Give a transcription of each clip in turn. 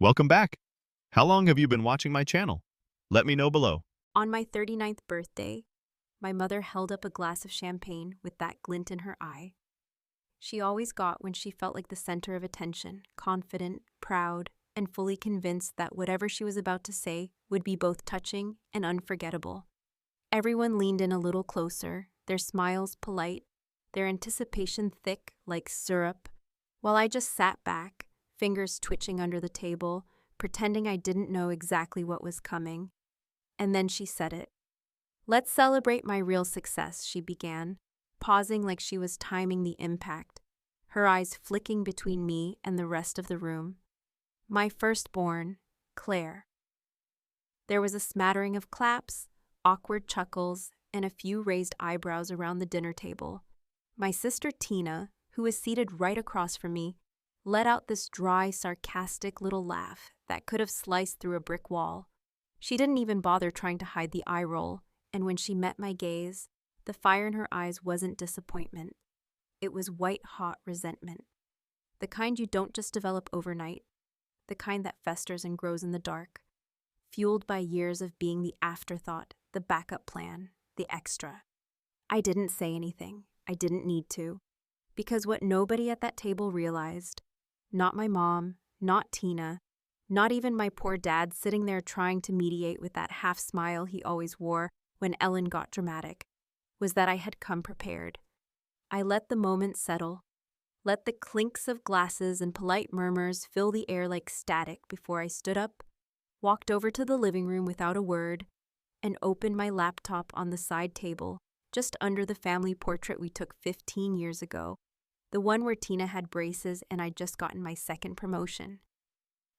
Welcome back. How long have you been watching my channel? Let me know below. On my 39th birthday, my mother held up a glass of champagne with that glint in her eye. She always got when she felt like the center of attention, confident, proud, and fully convinced that whatever she was about to say would be both touching and unforgettable. Everyone leaned in a little closer, their smiles polite, their anticipation thick like syrup, while I just sat back, fingers twitching under the table, pretending I didn't know exactly what was coming. And then she said it. "Let's celebrate my real success," she began, pausing like she was timing the impact, her eyes flicking between me and the rest of the room. "My firstborn, Claire." There was a smattering of claps, awkward chuckles, and a few raised eyebrows around the dinner table. My sister Tina, who was seated right across from me, let out this dry, sarcastic little laugh that could have sliced through a brick wall. She didn't even bother trying to hide the eye roll, and when she met my gaze, the fire in her eyes wasn't disappointment. It was white-hot resentment. The kind you don't just develop overnight, the kind that festers and grows in the dark, fueled by years of being the afterthought, the backup plan, the extra. I didn't say anything. I didn't need to. Because what nobody at that table realized, not my mom, not Tina, not even my poor dad sitting there trying to mediate with that half smile he always wore when Ellen got dramatic, was that I had come prepared. I let the moment settle, let the clinks of glasses and polite murmurs fill the air like static before I stood up, walked over to the living room without a word, and opened my laptop on the side table, just under the family portrait we took 15 years ago, the one where Tina had braces and I'd just gotten my second promotion.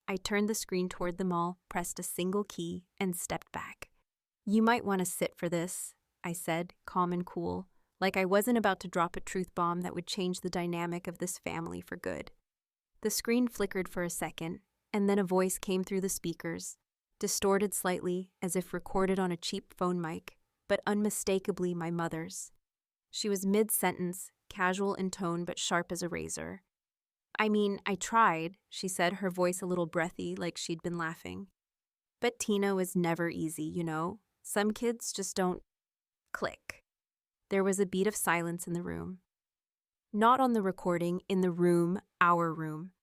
I turned the screen toward them all, pressed a single key, and stepped back. "You might want to sit for this," I said, calm and cool, like I wasn't about to drop a truth bomb that would change the dynamic of this family for good. The screen flickered for a second, and then a voice came through the speakers, distorted slightly as if recorded on a cheap phone mic, but unmistakably my mother's. She was mid-sentence, casual in tone but sharp as a razor. "I mean, I tried," she said, her voice a little breathy like she'd been laughing. "But Tina was never easy, you know. Some kids just don't click." There was a beat of silence in the room. Not on the recording, in the room, our room.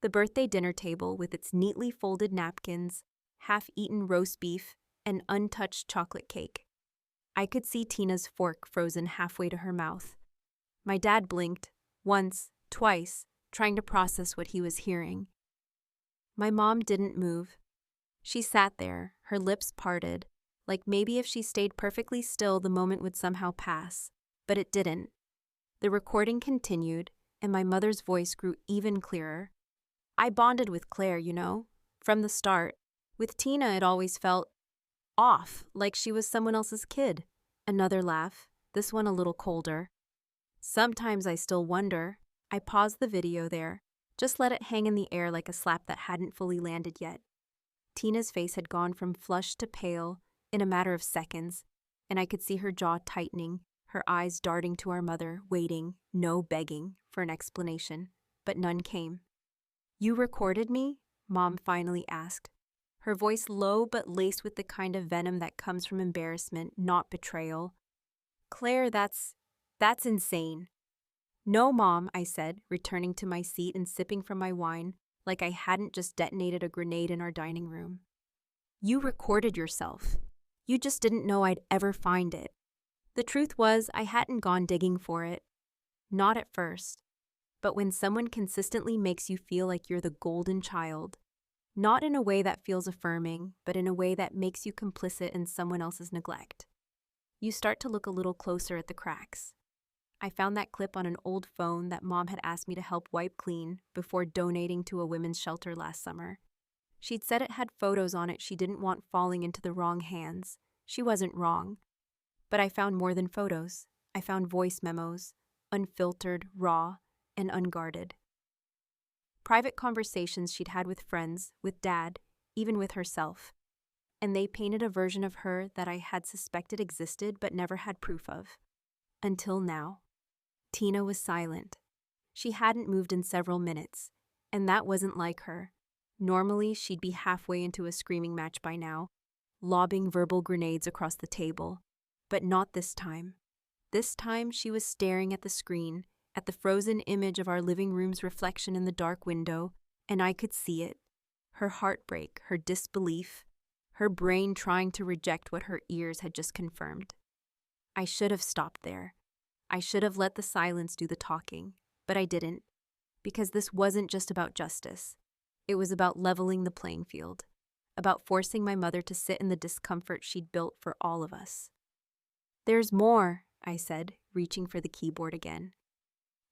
The birthday dinner table with its neatly folded napkins, half-eaten roast beef, and untouched chocolate cake. I could see Tina's fork frozen halfway to her mouth. My dad blinked, once, twice, trying to process what he was hearing. My mom didn't move. She sat there, her lips parted, like maybe if she stayed perfectly still the moment would somehow pass. But it didn't. The recording continued, and my mother's voice grew even clearer. "I bonded with Claire, you know, from the start. With Tina it always felt off, like she was someone else's kid." Another laugh, this one a little colder. "Sometimes I still wonder." I paused the video there, just let it hang in the air like a slap that hadn't fully landed yet. Tina's face had gone from flushed to pale in a matter of seconds, and I could see her jaw tightening, her eyes darting to our mother, waiting, no begging, for an explanation, but none came. "You recorded me?" Mom finally asked, her voice low but laced with the kind of venom that comes from embarrassment, not betrayal. "Claire, that's insane." "No, Mom," I said, returning to my seat and sipping from my wine like I hadn't just detonated a grenade in our dining room. "You recorded yourself. You just didn't know I'd ever find it." The truth was, I hadn't gone digging for it. Not at first. But when someone consistently makes you feel like you're the golden child, not in a way that feels affirming, but in a way that makes you complicit in someone else's neglect, you start to look a little closer at the cracks. I found that clip on an old phone that Mom had asked me to help wipe clean before donating to a women's shelter last summer. She'd said it had photos on it she didn't want falling into the wrong hands. She wasn't wrong. But I found more than photos. I found voice memos, unfiltered, raw, and unguarded. Private conversations she'd had with friends, with Dad, even with herself. And they painted a version of her that I had suspected existed but never had proof of. Until now. Tina was silent. She hadn't moved in several minutes, and that wasn't like her. Normally, she'd be halfway into a screaming match by now, lobbing verbal grenades across the table. But not this time. This time, she was staring at the screen, at the frozen image of our living room's reflection in the dark window, and I could see it. Her heartbreak, her disbelief, her brain trying to reject what her ears had just confirmed. I should have stopped there. I should have let the silence do the talking, but I didn't, because this wasn't just about justice. It was about leveling the playing field, about forcing my mother to sit in the discomfort she'd built for all of us. "There's more," I said, reaching for the keyboard again.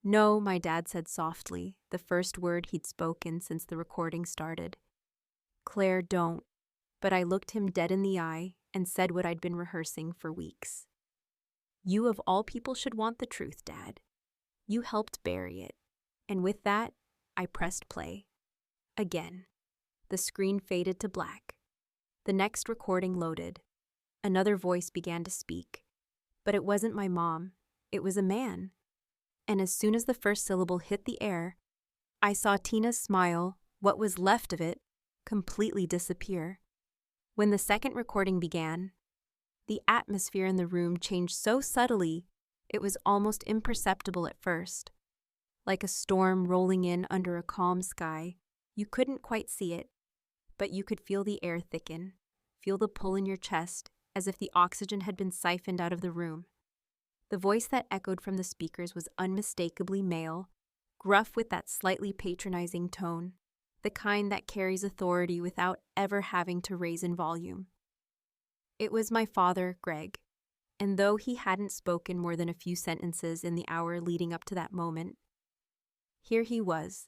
"No," my dad said softly, the first word he'd spoken since the recording started. "Claire, don't." But I looked him dead in the eye and said what I'd been rehearsing for weeks. "You of all people should want the truth, Dad. You helped bury it." And with that, I pressed play. Again. The screen faded to black. The next recording loaded. Another voice began to speak. But it wasn't my mom. It was a man. And as soon as the first syllable hit the air, I saw Tina's smile, what was left of it, completely disappear. When the second recording began, the atmosphere in the room changed so subtly it was almost imperceptible at first. Like a storm rolling in under a calm sky, you couldn't quite see it, but you could feel the air thicken, feel the pull in your chest as if the oxygen had been siphoned out of the room. The voice that echoed from the speakers was unmistakably male, gruff with that slightly patronizing tone, the kind that carries authority without ever having to raise in volume. It was my father, Greg, and though he hadn't spoken more than a few sentences in the hour leading up to that moment, here he was,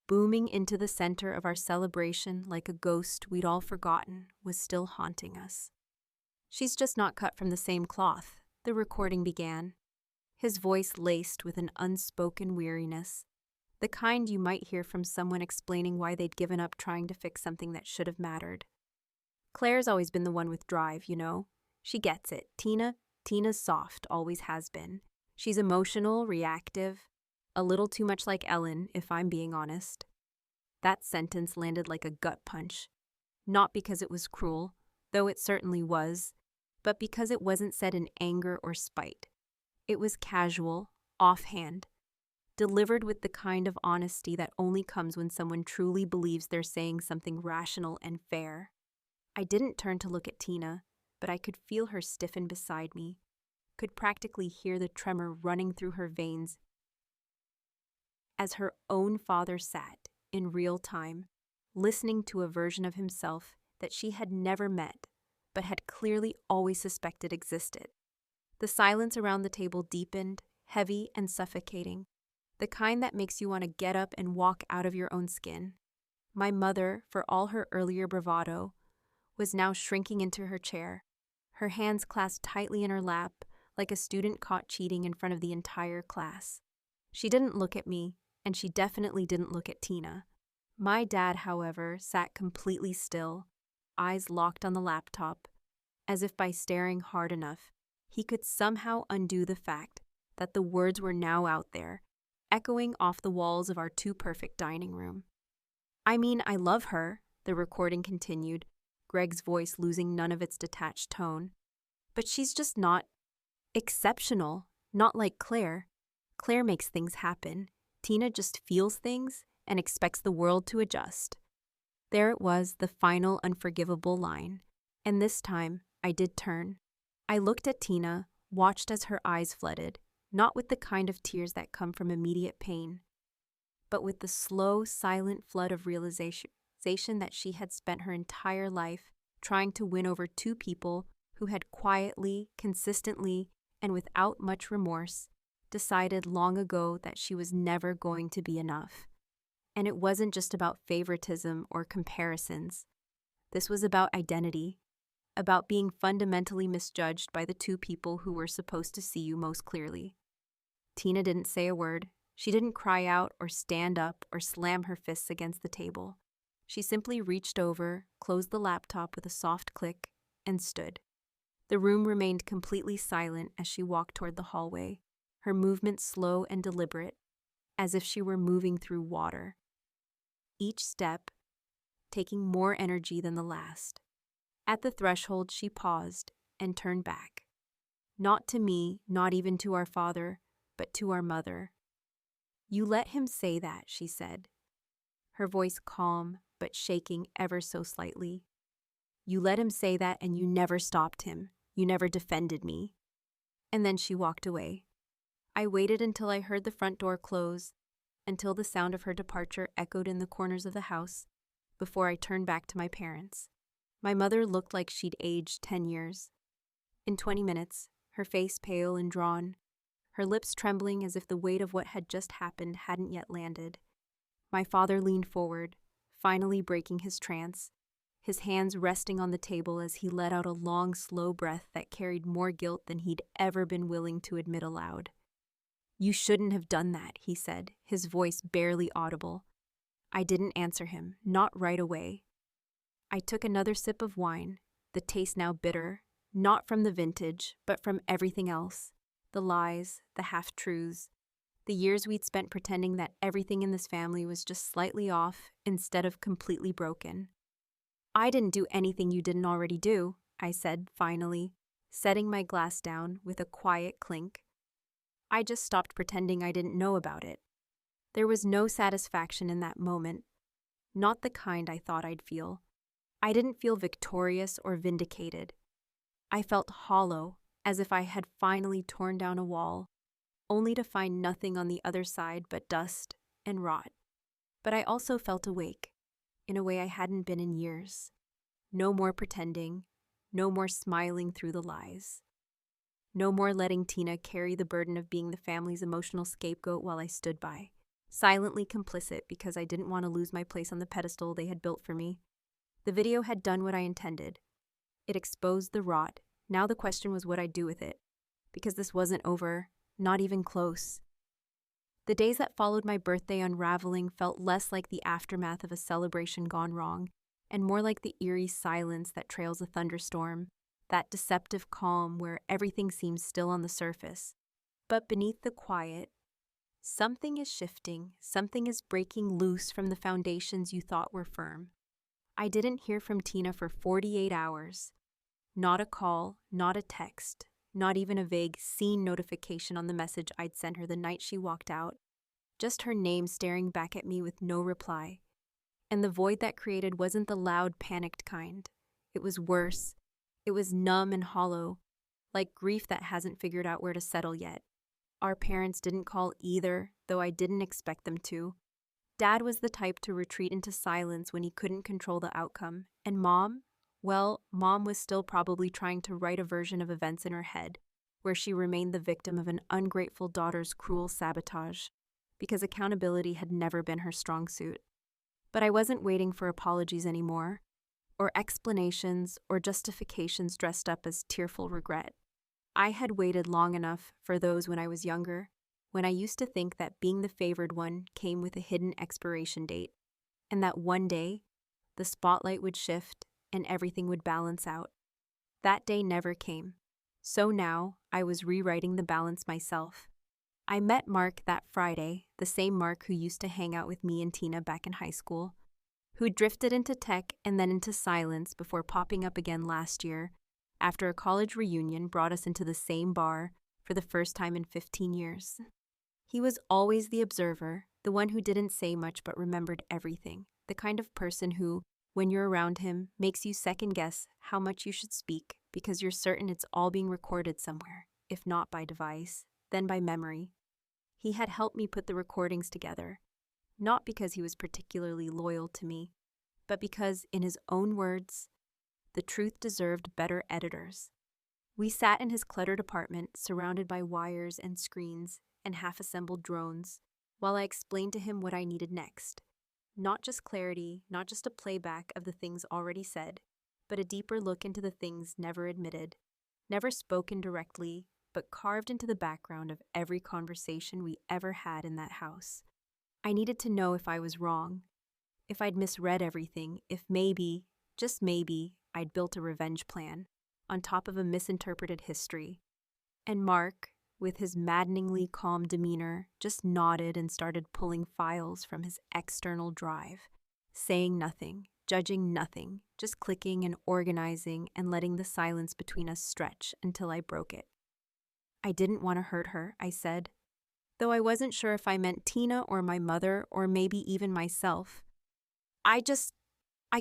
booming into the center of our celebration like a ghost we'd all forgotten was still haunting us. "She's just not cut from the same cloth," the recording began, his voice laced with an unspoken weariness, the kind you might hear from someone explaining why they'd given up trying to fix something that should have mattered. "Claire's always been the one with drive, you know. She gets it. Tina's soft, always has been. She's emotional, reactive, a little too much like Ellen, if I'm being honest." That sentence landed like a gut punch, not because it was cruel, though it certainly was, but because it wasn't said in anger or spite. It was casual, offhand, delivered with the kind of honesty that only comes when someone truly believes they're saying something rational and fair. I didn't turn to look at Tina, but I could feel her stiffen beside me, could practically hear the tremor running through her veins as her own father sat, in real time, listening to a version of himself that she had never met, but had clearly always suspected existed. The silence around the table deepened, heavy and suffocating, the kind that makes you want to get up and walk out of your own skin. My mother, for all her earlier bravado, was now shrinking into her chair, her hands clasped tightly in her lap, like a student caught cheating in front of the entire class. She didn't look at me, and she definitely didn't look at Tina. My dad, however, sat completely still, eyes locked on the laptop, as if by staring hard enough, he could somehow undo the fact that the words were now out there, echoing off the walls of our too-perfect dining room. "I mean, I love her," the recording continued, Greg's voice losing none of its detached tone. "But she's just not exceptional, not like Claire. Claire makes things happen. Tina just feels things and expects the world to adjust." There it was, the final unforgivable line. And this time, I did turn. I looked at Tina, watched as her eyes flooded, not with the kind of tears that come from immediate pain, but with the slow, silent flood of realization that she had spent her entire life trying to win over two people who had quietly, consistently, and without much remorse, decided long ago that she was never going to be enough. And it wasn't just about favoritism or comparisons. This was about identity, about being fundamentally misjudged by the two people who were supposed to see you most clearly. Tina didn't say a word. She didn't cry out or stand up or slam her fists against the table. She simply reached over, closed the laptop with a soft click, and stood. The room remained completely silent as she walked toward the hallway, her movement slow and deliberate, as if she were moving through water. Each step, taking more energy than the last. At the threshold, she paused and turned back. Not to me, not even to our father, but to our mother. "You let him say that," she said, her voice calm but shaking ever so slightly. "You let him say that and you never stopped him. You never defended me." And then she walked away. I waited until I heard the front door close, until the sound of her departure echoed in the corners of the house, before I turned back to my parents. My mother looked like she'd aged 10 years. In 20 minutes, her face pale and drawn, her lips trembling as if the weight of what had just happened hadn't yet landed. My father leaned forward, finally breaking his trance, his hands resting on the table as he let out a long, slow breath that carried more guilt than he'd ever been willing to admit aloud. "You shouldn't have done that," he said, his voice barely audible. I didn't answer him, not right away. I took another sip of wine, the taste now bitter, not from the vintage, but from everything else. The lies, the half-truths, the years we'd spent pretending that everything in this family was just slightly off instead of completely broken. "I didn't do anything you didn't already do," I said, finally, setting my glass down with a quiet clink. I just stopped pretending I didn't know about it. There was no satisfaction in that moment, not the kind I thought I'd feel. I didn't feel victorious or vindicated. I felt hollow, as if I had finally torn down a wall, only to find nothing on the other side but dust and rot. But I also felt awake, in a way I hadn't been in years. No more pretending, no more smiling through the lies. No more letting Tina carry the burden of being the family's emotional scapegoat while I stood by, silently complicit because I didn't want to lose my place on the pedestal they had built for me. The video had done what I intended. It exposed the rot. Now the question was what I'd do with it, because this wasn't over, not even close. The days that followed my birthday unraveling felt less like the aftermath of a celebration gone wrong, and more like the eerie silence that trails a thunderstorm, that deceptive calm where everything seems still on the surface. But beneath the quiet, something is shifting, something is breaking loose from the foundations you thought were firm. I didn't hear from Tina for 48 hours. Not a call, not a text, not even a vague seen notification on the message I'd sent her the night she walked out. Just her name staring back at me with no reply. And the void that created wasn't the loud, panicked kind. It was worse. It was numb and hollow, like grief that hasn't figured out where to settle yet. Our parents didn't call either, though I didn't expect them to. Dad was the type to retreat into silence when he couldn't control the outcome. And Mom? Well, Mom was still probably trying to write a version of events in her head, where she remained the victim of an ungrateful daughter's cruel sabotage, because accountability had never been her strong suit. But I wasn't waiting for apologies anymore, or explanations or justifications dressed up as tearful regret. I had waited long enough for those when I was younger, when I used to think that being the favored one came with a hidden expiration date, and that one day, the spotlight would shift and everything would balance out. That day never came. So now, I was rewriting the balance myself. I met Mark that Friday, the same Mark who used to hang out with me and Tina back in high school, who drifted into tech and then into silence before popping up again last year, after a college reunion brought us into the same bar for the first time in 15 years. He was always the observer, the one who didn't say much but remembered everything, the kind of person who, when you're around him, makes you second-guess how much you should speak because you're certain it's all being recorded somewhere, if not by device, then by memory. He had helped me put the recordings together, not because he was particularly loyal to me, but because, in his own words, the truth deserved better editors. We sat in his cluttered apartment, surrounded by wires and screens and half-assembled drones, while I explained to him what I needed next. Not just clarity, not just a playback of the things already said, but a deeper look into the things never admitted, never spoken directly, but carved into the background of every conversation we ever had in that house. I needed to know if I was wrong, if I'd misread everything, if maybe, just maybe, I'd built a revenge plan on top of a misinterpreted history. And Mark, with his maddeningly calm demeanor, just nodded and started pulling files from his external drive, saying nothing, judging nothing, just clicking and organizing and letting the silence between us stretch until I broke it. I didn't want to hurt her, I said, though I wasn't sure if I meant Tina or my mother or maybe even myself. I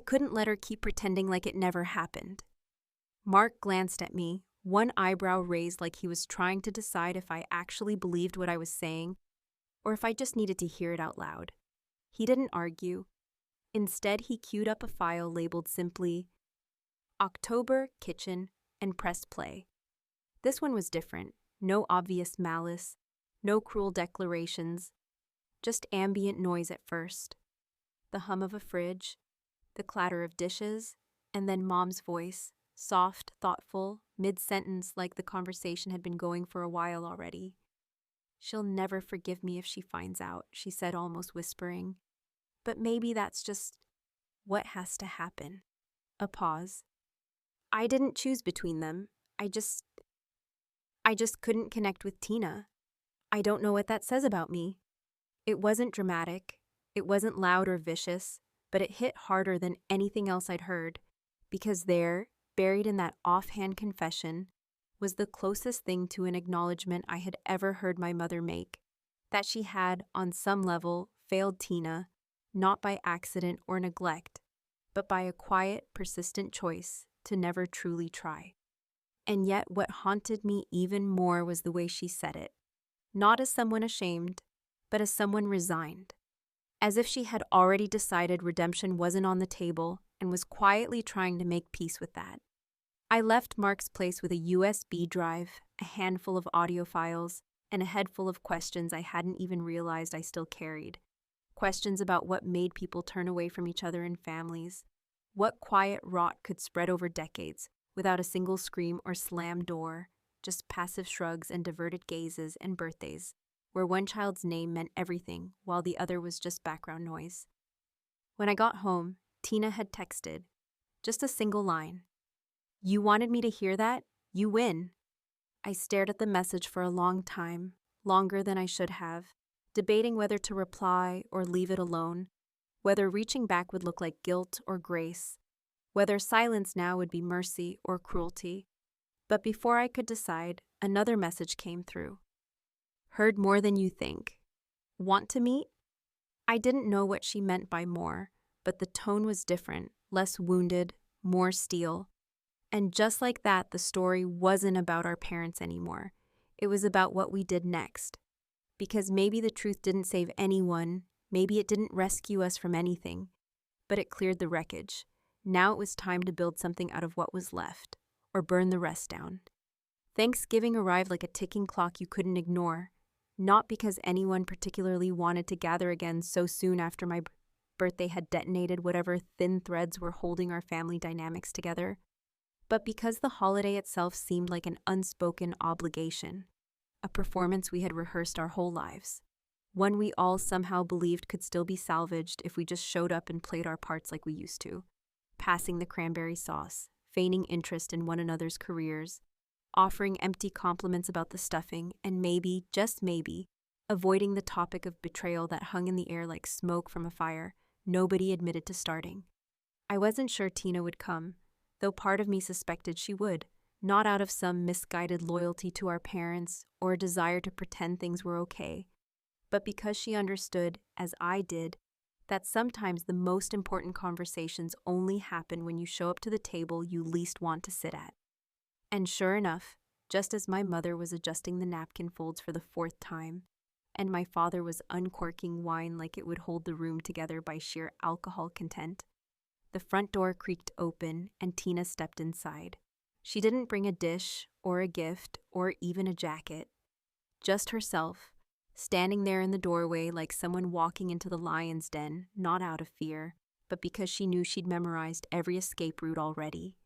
couldn't let her keep pretending like it never happened. Mark glanced at me, one eyebrow raised like he was trying to decide if I actually believed what I was saying or if I just needed to hear it out loud. He didn't argue. Instead, he queued up a file labeled simply October, Kitchen, and pressed play. This one was different. No obvious malice, no cruel declarations, just ambient noise at first. The hum of a fridge, the clatter of dishes, and then Mom's voice, soft, thoughtful, mid-sentence like the conversation had been going for a while already. "She'll never forgive me if she finds out," she said, almost whispering. "But maybe that's just what has to happen." A pause. I didn't choose between them. I just couldn't connect with Tina. I don't know what that says about me. It wasn't dramatic. It wasn't loud or vicious, but it hit harder than anything else I'd heard, because there, buried in that offhand confession, was the closest thing to an acknowledgement I had ever heard my mother make, that she had, on some level, failed Tina, not by accident or neglect, but by a quiet, persistent choice to never truly try. And yet what haunted me even more was the way she said it, not as someone ashamed, but as someone resigned, as if she had already decided redemption wasn't on the table and was quietly trying to make peace with that. I left Mark's place with a USB drive, a handful of audio files, and a head full of questions I hadn't even realized I still carried. Questions about what made people turn away from each other in families, what quiet rot could spread over decades without a single scream or slammed door, just passive shrugs and diverted gazes and birthdays, where one child's name meant everything while the other was just background noise. When I got home, Tina had texted, just a single line. "You wanted me to hear that? You win." I stared at the message for a long time, longer than I should have, debating whether to reply or leave it alone, whether reaching back would look like guilt or grace, whether silence now would be mercy or cruelty. But before I could decide, another message came through. "Heard more than you think. Want to meet?" I didn't know what she meant by more, but the tone was different, less wounded, more steel. And just like that, the story wasn't about our parents anymore. It was about what we did next. Because maybe the truth didn't save anyone, maybe it didn't rescue us from anything, but it cleared the wreckage. Now it was time to build something out of what was left, or burn the rest down. Thanksgiving arrived like a ticking clock you couldn't ignore, not because anyone particularly wanted to gather again so soon after my birthday had detonated whatever thin threads were holding our family dynamics together, but because the holiday itself seemed like an unspoken obligation, a performance we had rehearsed our whole lives, one we all somehow believed could still be salvaged if we just showed up and played our parts like we used to, passing the cranberry sauce, feigning interest in one another's careers, offering empty compliments about the stuffing, and maybe, just maybe, avoiding the topic of betrayal that hung in the air like smoke from a fire nobody admitted to starting. I wasn't sure Tina would come, though part of me suspected she would, not out of some misguided loyalty to our parents or a desire to pretend things were okay, but because she understood, as I did, that sometimes the most important conversations only happen when you show up to the table you least want to sit at. And sure enough, just as my mother was adjusting the napkin folds for the 4th time, and my father was uncorking wine like it would hold the room together by sheer alcohol content, the front door creaked open and Tina stepped inside. She didn't bring a dish or a gift or even a jacket. Just herself, standing there in the doorway like someone walking into the lion's den, not out of fear, but because she knew she'd memorized every escape route already.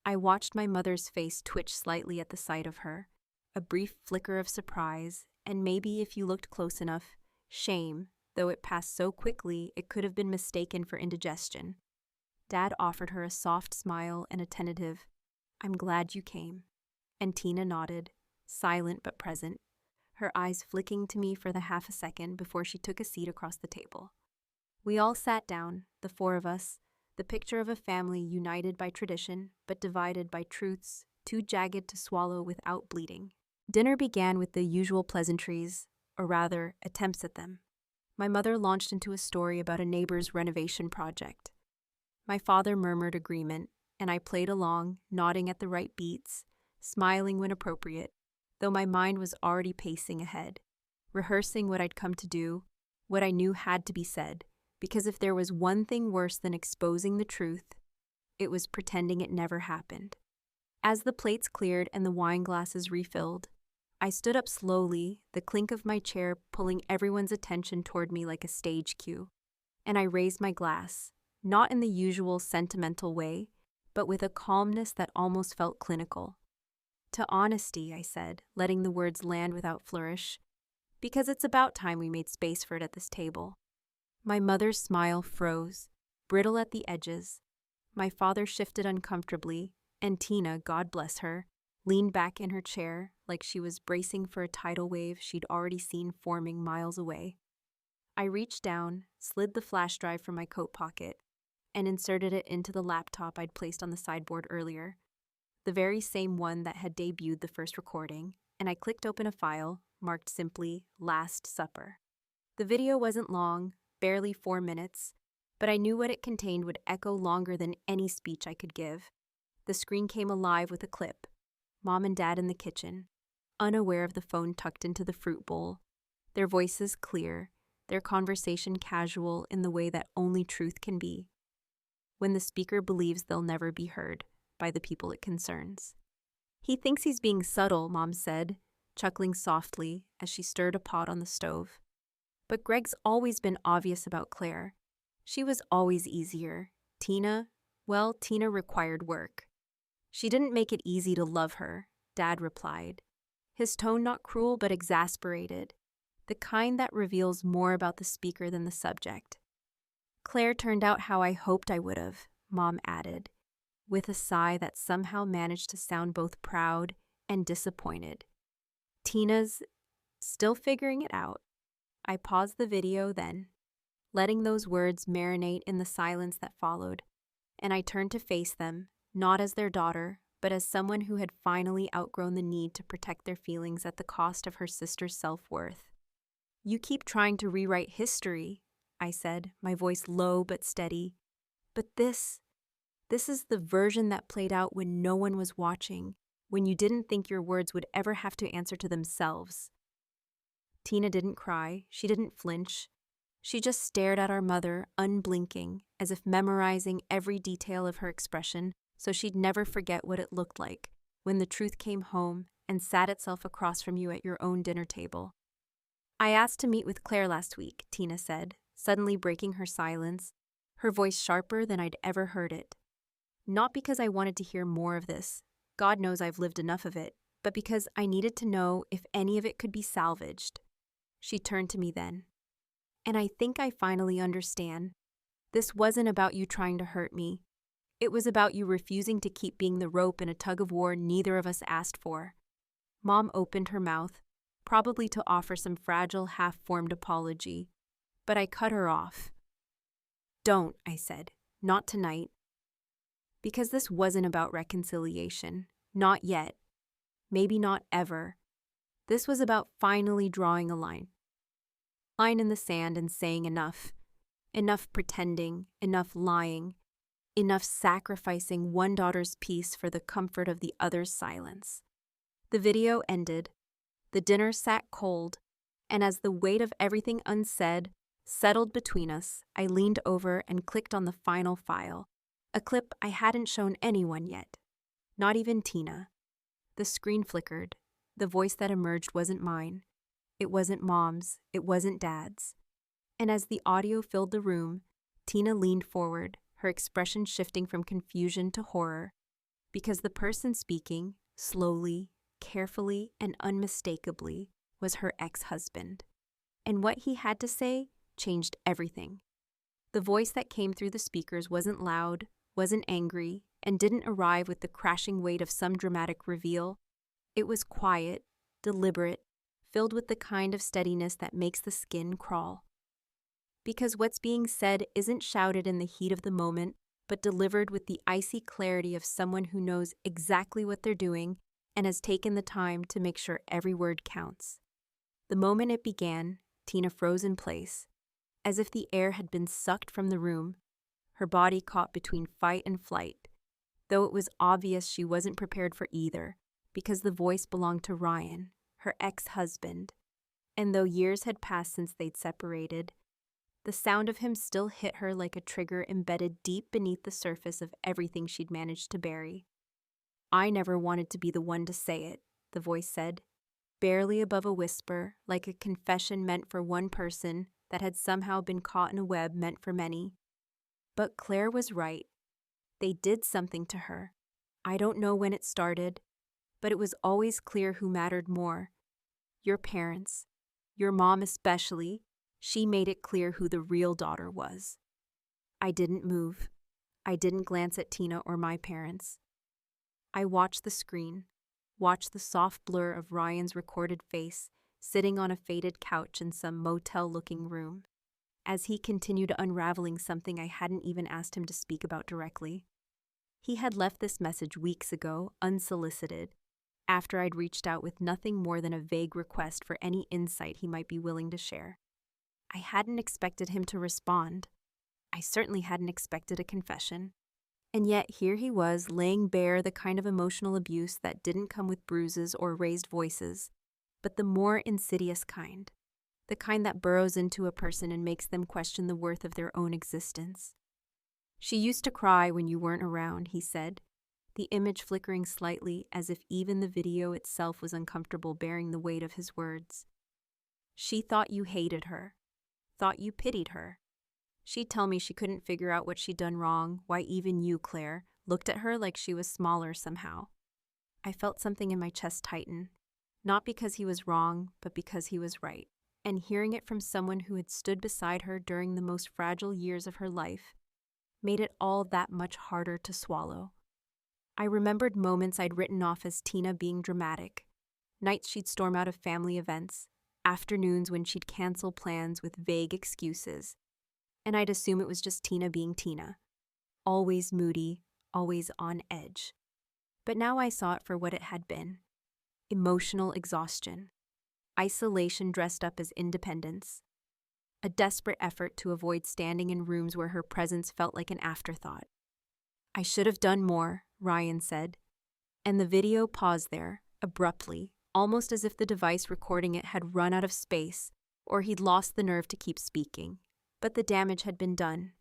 I watched my mother's face twitch slightly at the sight of her, a brief flicker of surprise, and maybe, if you looked close enough, shame, though it passed so quickly it could have been mistaken for indigestion. Dad offered her a soft smile and a tentative, "I'm glad you came." And Tina nodded, silent but present, her eyes flicking to me for the half a second before she took a seat across the table. We all sat down, the 4 of us, The picture of a family united by tradition, but divided by truths too jagged to swallow without bleeding. Dinner began with the usual pleasantries, or rather, attempts at them. My mother launched into a story about a neighbor's renovation project. My father murmured agreement, and I played along, nodding at the right beats, smiling when appropriate, though my mind was already pacing ahead, rehearsing what I'd come to do, what I knew had to be said, because if there was one thing worse than exposing the truth, it was pretending it never happened. As the plates cleared and the wine glasses refilled, I stood up slowly, the clink of my chair pulling everyone's attention toward me like a stage cue, and I raised my glass, not in the usual sentimental way, but with a calmness that almost felt clinical. To honesty, I said, letting the words land without flourish, because it's about time we made space for it at this table. My mother's smile froze, brittle at the edges. My father shifted uncomfortably, and Tina, God bless her, leaned back in her chair like she was bracing for a tidal wave she'd already seen forming miles away. I reached down, slid the flash drive from my coat pocket, and inserted it into the laptop I'd placed on the sideboard earlier, the very same one that had debuted the first recording, and I clicked open a file marked simply Last Supper. The video wasn't long, barely 4 minutes, but I knew what it contained would echo longer than any speech I could give. The screen came alive with a clip. Mom and Dad in the kitchen, unaware of the phone tucked into the fruit bowl, their voices clear, their conversation casual in the way that only truth can be, when the speaker believes they'll never be heard by the people it concerns. He thinks he's being subtle, Mom said, chuckling softly as she stirred a pot on the stove. But Greg's always been obvious about Claire. She was always easier. Tina required work. She didn't make it easy to love her, Dad replied, his tone not cruel but exasperated, the kind that reveals more about the speaker than the subject. Claire turned out how I hoped I would have, Mom added, with a sigh that somehow managed to sound both proud and disappointed. Tina's still figuring it out. I paused the video then, letting those words marinate in the silence that followed, and I turned to face them, not as their daughter, but as someone who had finally outgrown the need to protect their feelings at the cost of her sister's self-worth. You keep trying to rewrite history, I said, my voice low but steady. But this is the version that played out when no one was watching, when you didn't think your words would ever have to answer to themselves. Tina didn't cry, she didn't flinch. She just stared at our mother, unblinking, as if memorizing every detail of her expression so she'd never forget what it looked like when the truth came home and sat itself across from you at your own dinner table. I asked to meet with Claire last week, Tina said, suddenly breaking her silence, her voice sharper than I'd ever heard it. Not because I wanted to hear more of this, God knows I've lived enough of it, but because I needed to know if any of it could be salvaged. She turned to me then. And I think I finally understand. This wasn't about you trying to hurt me. It was about you refusing to keep being the rope in a tug-of-war neither of us asked for. Mom opened her mouth, probably to offer some fragile, half-formed apology, but I cut her off. Don't, I said, not tonight. Because this wasn't about reconciliation. Not yet. Maybe not ever. This was about finally drawing a line. Line in the sand and saying enough. Enough pretending, enough lying, enough sacrificing one daughter's peace for the comfort of the other's silence. The video ended. The dinner sat cold, and as the weight of everything unsaid settled between us, I leaned over and clicked on the final file, a clip I hadn't shown anyone yet, not even Tina. The screen flickered. The voice that emerged wasn't mine. It wasn't Mom's. It wasn't Dad's. And as the audio filled the room, Tina leaned forward, her expression shifting from confusion to horror, because the person speaking, slowly, carefully, and unmistakably, was her ex-husband. And what he had to say changed everything. The voice that came through the speakers wasn't loud, wasn't angry, and didn't arrive with the crashing weight of some dramatic reveal. It was quiet, deliberate, filled with the kind of steadiness that makes the skin crawl. Because what's being said isn't shouted in the heat of the moment, but delivered with the icy clarity of someone who knows exactly what they're doing and has taken the time to make sure every word counts. The moment it began, Tina froze in place, as if the air had been sucked from the room, her body caught between fight and flight, though it was obvious she wasn't prepared for either, because the voice belonged to Ryan, her ex-husband, and though years had passed since they'd separated, the sound of him still hit her like a trigger embedded deep beneath the surface of everything she'd managed to bury. "I never wanted to be the one to say it," the voice said, barely above a whisper, like a confession meant for one person that had somehow been caught in a web meant for many. But Claire was right. They did something to her. I don't know when it started, but it was always clear who mattered more. Your parents. Your mom especially. She made it clear who the real daughter was. I didn't move. I didn't glance at Tina or my parents. I watched the screen, watched the soft blur of Ryan's recorded face sitting on a faded couch in some motel-looking room, as he continued unraveling something I hadn't even asked him to speak about directly. He had left this message weeks ago, unsolicited, after I'd reached out with nothing more than a vague request for any insight he might be willing to share. I hadn't expected him to respond. I certainly hadn't expected a confession. And yet here he was, laying bare the kind of emotional abuse that didn't come with bruises or raised voices, but the more insidious kind, the kind that burrows into a person and makes them question the worth of their own existence. "She used to cry when you weren't around," he said, the image flickering slightly as if even the video itself was uncomfortable bearing the weight of his words. "She thought you hated her, thought you pitied her. She'd tell me she couldn't figure out what she'd done wrong, why even you, Claire, looked at her like she was smaller somehow." I felt something in my chest tighten, not because he was wrong, but because he was right. And hearing it from someone who had stood beside her during the most fragile years of her life made it all that much harder to swallow. I remembered moments I'd written off as Tina being dramatic, nights she'd storm out of family events, afternoons when she'd cancel plans with vague excuses, and I'd assume it was just Tina being Tina, always moody, always on edge. But now I saw it for what it had been: emotional exhaustion, isolation dressed up as independence, a desperate effort to avoid standing in rooms where her presence felt like an afterthought. "I should have done more," Ryan said, and the video paused there, abruptly, almost as if the device recording it had run out of space or he'd lost the nerve to keep speaking. But the damage had been done.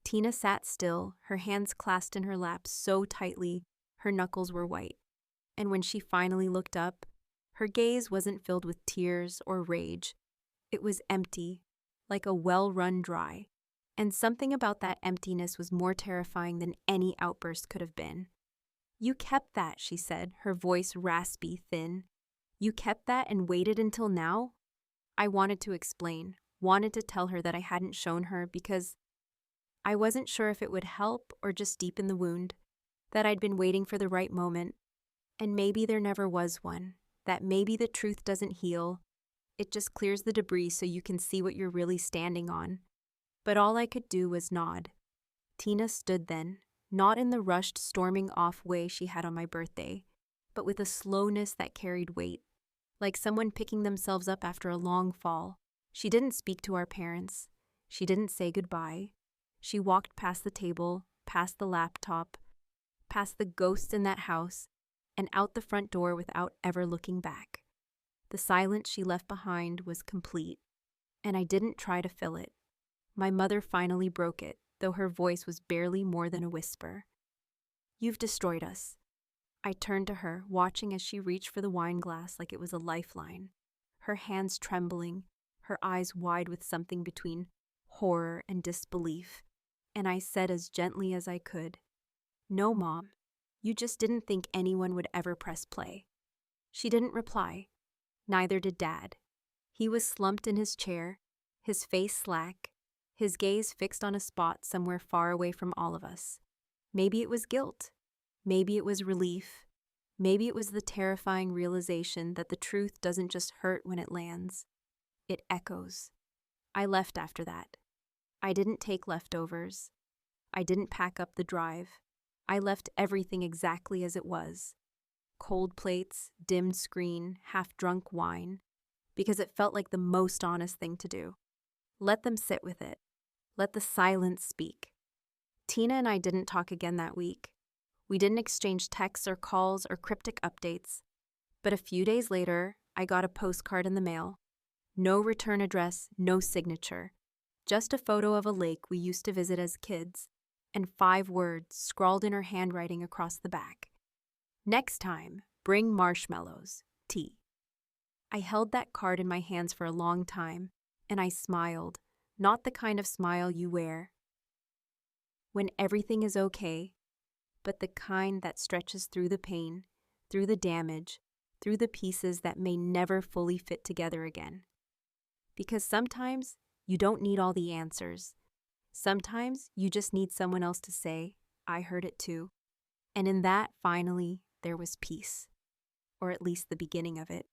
Tina sat still, her hands clasped in her lap so tightly her knuckles were white. And when she finally looked up, her gaze wasn't filled with tears or rage. It was empty, like a well run dry. And something about that emptiness was more terrifying than any outburst could have been. "You kept that," she said, her voice raspy, thin. "You kept that and waited until now?" I wanted to explain, wanted to tell her that I hadn't shown her because I wasn't sure if it would help or just deepen the wound, that I'd been waiting for the right moment, and maybe there never was one, that maybe the truth doesn't heal, it just clears the debris so you can see what you're really standing on. But all I could do was nod. Tina stood then, not in the rushed, storming off way she had on my birthday, but with a slowness that carried weight, like someone picking themselves up after a long fall. She didn't speak to our parents. She didn't say goodbye. She walked past the table, past the laptop, past the ghosts in that house, and out the front door without ever looking back. The silence she left behind was complete, and I didn't try to fill it. My mother finally broke it, though her voice was barely more than a whisper. "You've destroyed us." I turned to her, watching as she reached for the wine glass like it was a lifeline, her hands trembling, her eyes wide with something between horror and disbelief, and I said as gently as I could, "No, Mom, you just didn't think anyone would ever press play." She didn't reply. Neither did Dad. He was slumped in his chair, his face slack, his gaze fixed on a spot somewhere far away from all of us. Maybe it was guilt. Maybe it was relief. Maybe it was the terrifying realization that the truth doesn't just hurt when it lands. It echoes. I left after that. I didn't take leftovers. I didn't pack up the drive. I left everything exactly as it was. Cold plates, dimmed screen, half-drunk wine, because it felt like the most honest thing to do. Let them sit with it. Let the silence speak. Tina and I didn't talk again that week. We didn't exchange texts or calls or cryptic updates. But a few days later, I got a postcard in the mail. No return address, no signature. Just a photo of a lake we used to visit as kids, and 5 words scrawled in her handwriting across the back. Next time, bring marshmallows, T. I held that card in my hands for a long time, and I smiled, not the kind of smile you wear when everything is okay, but the kind that stretches through the pain, through the damage, through the pieces that may never fully fit together again. Because sometimes you don't need all the answers. Sometimes you just need someone else to say, I heard it too. And in that, finally, there was peace. Or at least the beginning of it.